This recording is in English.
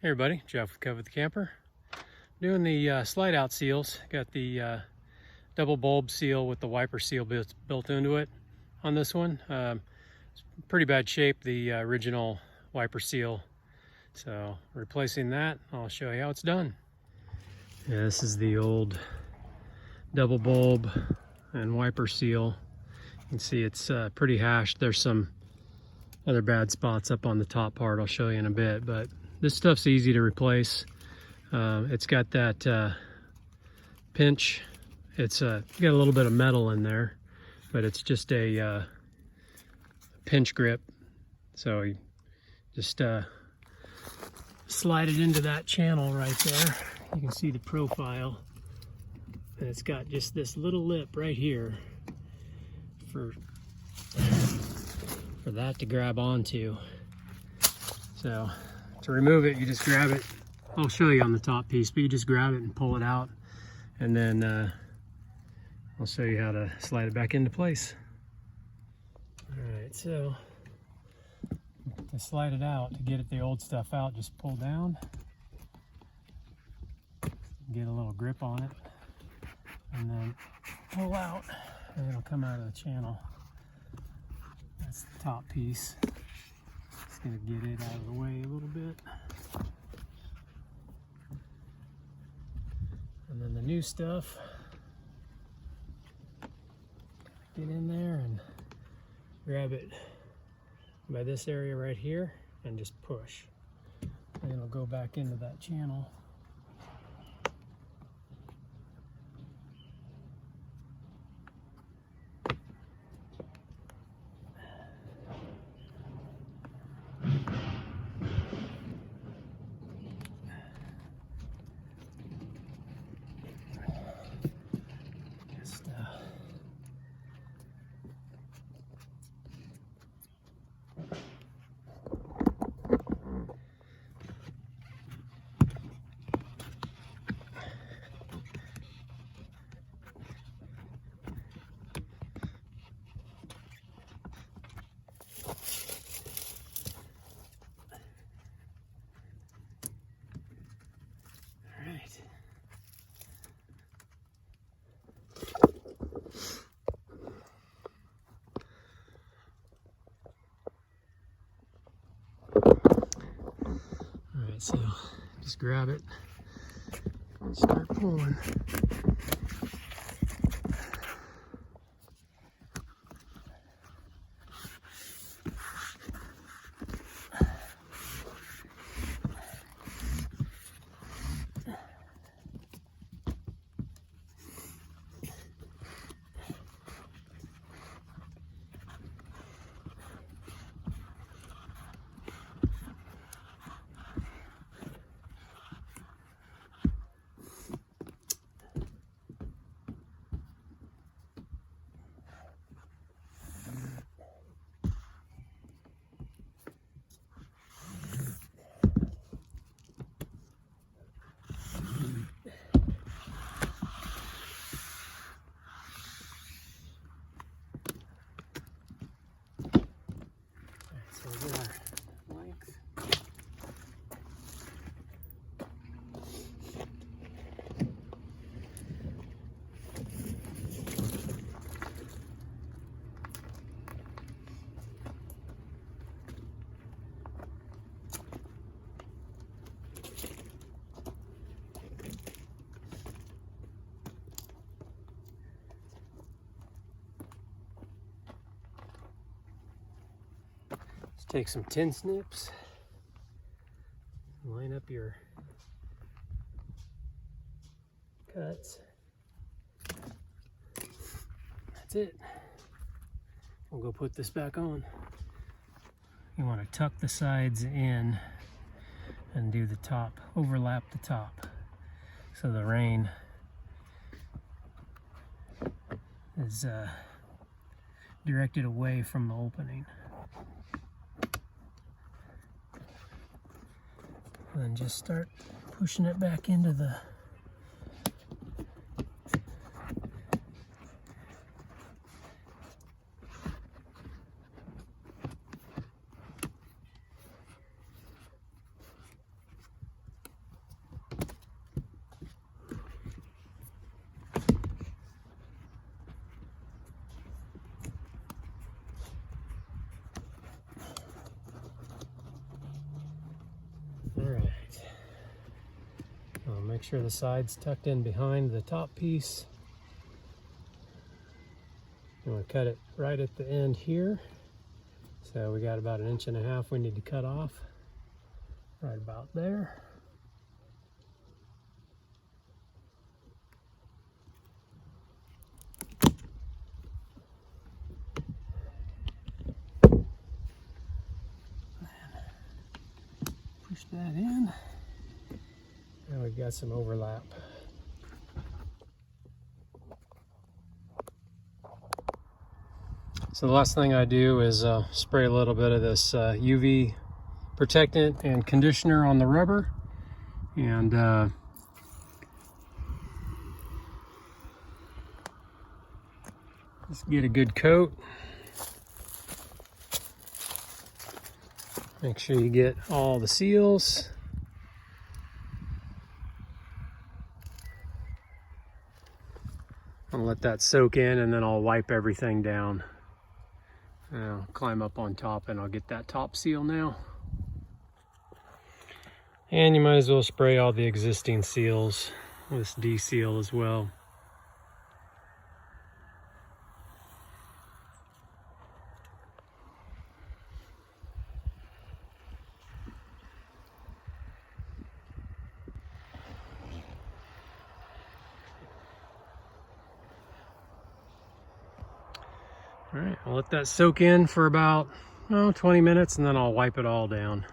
Hey everybody, Jeff with Thetford the Camper. Doing the slide out seals. Got the double bulb seal with the wiper seal built into it on this one. It's pretty bad shape, the original wiper seal. So replacing that, I'll show you how it's done. Yeah, this is the old double bulb and wiper seal. You can see it's pretty hashed. There's some other bad spots up on the top part I'll show you in a bit, but this stuff's easy to replace. It's got that pinch. It's got a little bit of metal in there, but it's just a pinch grip. So you just slide it into that channel right there. You can see the profile, and it's got just this little lip right here for that to grab onto. So to remove it, you just grab it. I'll show you on the top piece, but you just grab it and pull it out, and then I'll show you how to slide it back into place. Alright, so to slide it out, to get the old stuff out, just pull down, get a little grip on it, and then pull out, and it'll come out of the channel. That's the top piece. Just gonna get it out of the way a little bit. And then the new stuff, get in there and grab it by this area right here and just push. And it'll go back into that channel. Alright, so just grab it and start pulling. Take some tin snips, line up your cuts. That's it. We'll go put this back on. You want to tuck the sides in and do the top, overlap the top, so the rain is directed away from the opening. And just start pushing it back into the Make sure the side's tucked in behind the top piece. You want to cut it right at the end here. So we got about 1.5 inches we need to cut off. Right about there. Push that in. Now we've got some overlap. So the last thing I do is spray a little bit of this UV protectant and conditioner on the rubber, and just get a good coat. Make sure you get all the seals. I'll let that soak in, and then I'll wipe everything down. I'll climb up on top and I'll get that top seal now. And you might as well spray all the existing seals, this de-seal as well. All right, I'll let that soak in for about 20 minutes, and then I'll wipe it all down.